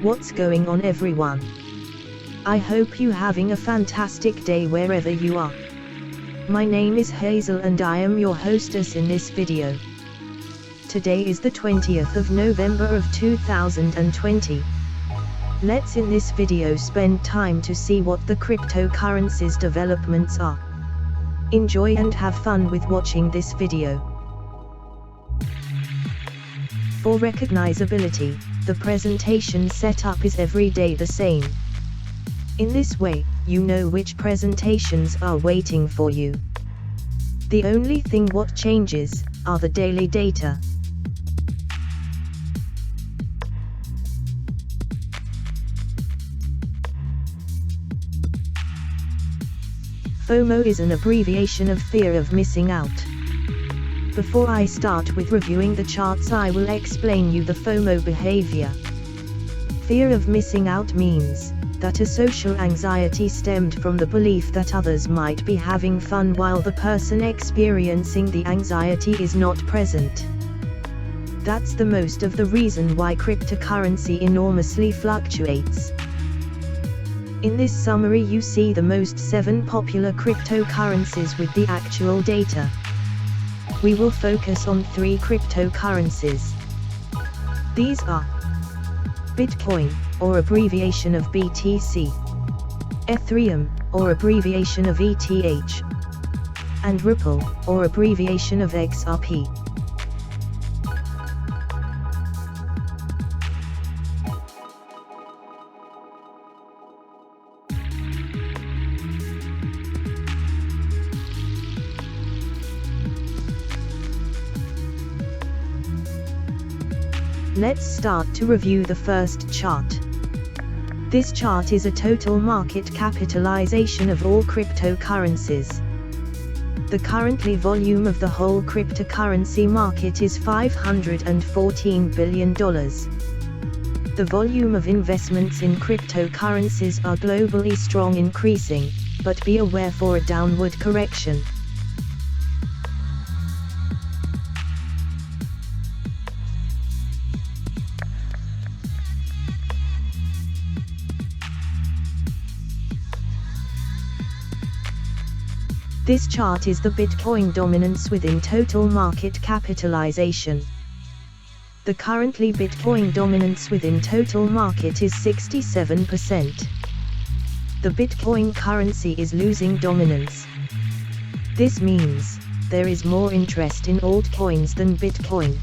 What's going on, everyone? I hope you having a fantastic day wherever you are. My name is Hazel and I am your hostess in this video. Today is the 20th of November of 2020. Let's in this video spend time to see what the cryptocurrencies developments are. Enjoy and have fun with watching this video. For recognizability, the presentation setup is every day the same. In this way, you know which presentations are waiting for you. The only thing what changes are the daily data. FOMO is an abbreviation of fear of missing out. Before I start with reviewing the charts, I will explain you the FOMO behavior. Fear of missing out means that a social anxiety stemmed from the belief that others might be having fun while the person experiencing the anxiety is not present. That's the most of the reason why cryptocurrency enormously fluctuates. In this summary you see the most 7 popular cryptocurrencies with the actual data. We will focus on 3 cryptocurrencies. These are Bitcoin, or abbreviation of BTC, Ethereum, or abbreviation of ETH, and Ripple, or abbreviation of XRP. Let's start to review the first chart. This chart is a total market capitalization of all cryptocurrencies. The currently volume of the whole cryptocurrency market is $514 billion. The volume of investments in cryptocurrencies are globally strong increasing, but be aware for a downward correction. This chart is the Bitcoin dominance within total market capitalization. The currently Bitcoin dominance within total market is 67%. The Bitcoin currency is losing dominance. This means there is more interest in altcoins than Bitcoin.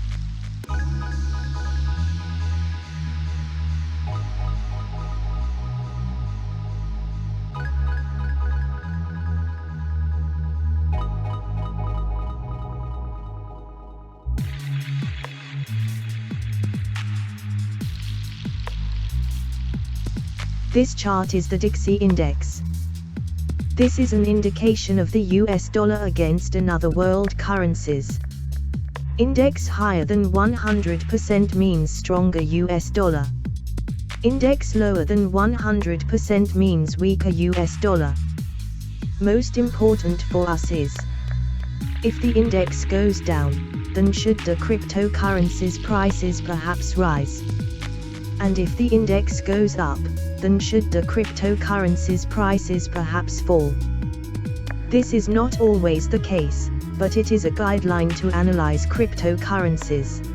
This chart is the Dixie Index. This is an indication of the US dollar against another world currencies. Index higher than 100% means stronger US dollar. Index lower than 100% means weaker US dollar. Most important for us is, if the index goes down, then should the cryptocurrencies prices perhaps rise? And if the index goes up, then should the cryptocurrencies prices perhaps fall? This is not always the case, but it is a guideline to analyze cryptocurrencies.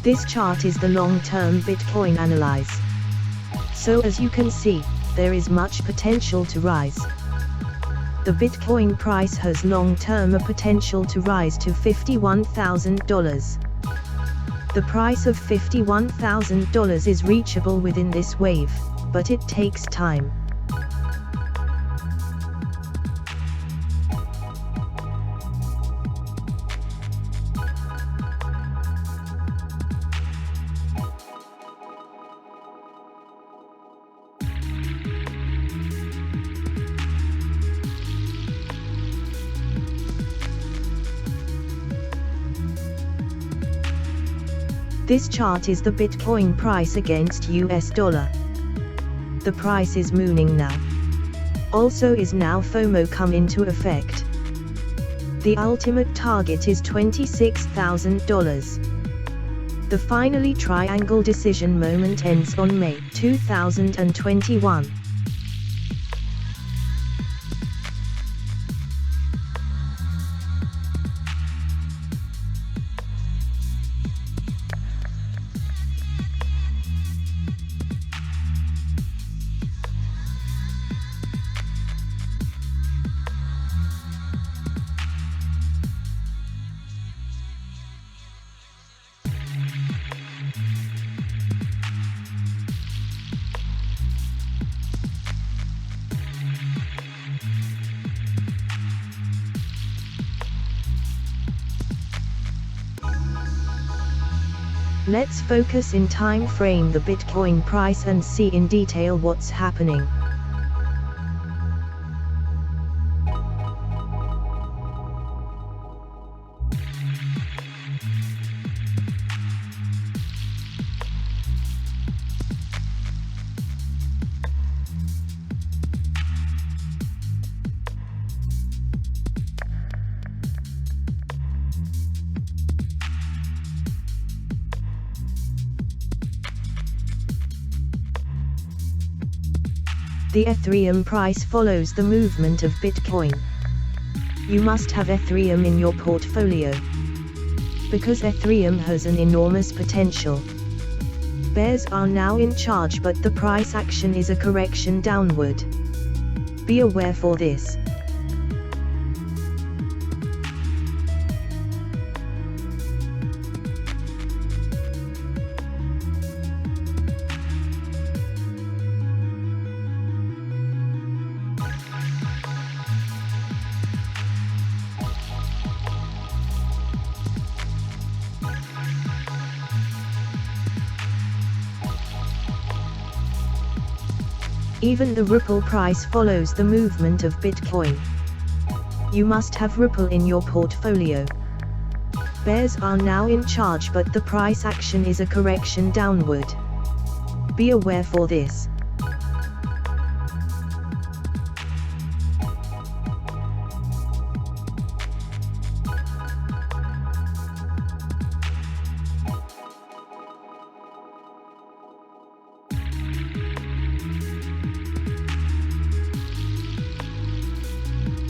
This chart is the long-term Bitcoin analyze. So as you can see, there is much potential to rise. The Bitcoin price has long-term a potential to rise to $51,000. The price of $51,000 is reachable within this wave, but it takes time. This chart is the Bitcoin price against US dollar. The price is mooning now. Also is now FOMO come into effect. The ultimate target is $26,000. The finally triangle decision moment ends on May 2021. Let's focus in time frame the Bitcoin price and see in detail what's happening. The Ethereum price follows the movement of Bitcoin. You must have Ethereum in your portfolio, because Ethereum has an enormous potential. Bears are now in charge, but the price action is a correction downward. Be aware for this. Even the Ripple price follows the movement of Bitcoin. You must have Ripple in your portfolio. Bears are now in charge, but the price action is a correction downward. Be aware for this.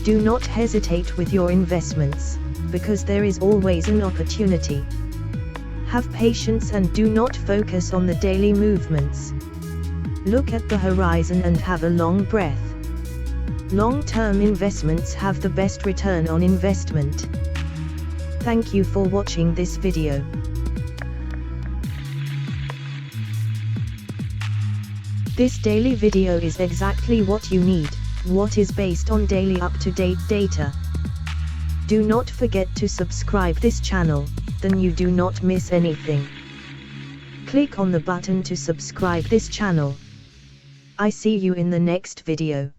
Do not hesitate with your investments, because there is always an opportunity. Have patience and do not focus on the daily movements. Look at the horizon and have a long breath. Long-term investments have the best return on investment. Thank you for watching this video. This daily video is exactly what you need. What is based on daily up-to-date data. Do not forget to subscribe this channel, then you do not miss anything. Click on the button to subscribe this channel. I see you in the next video.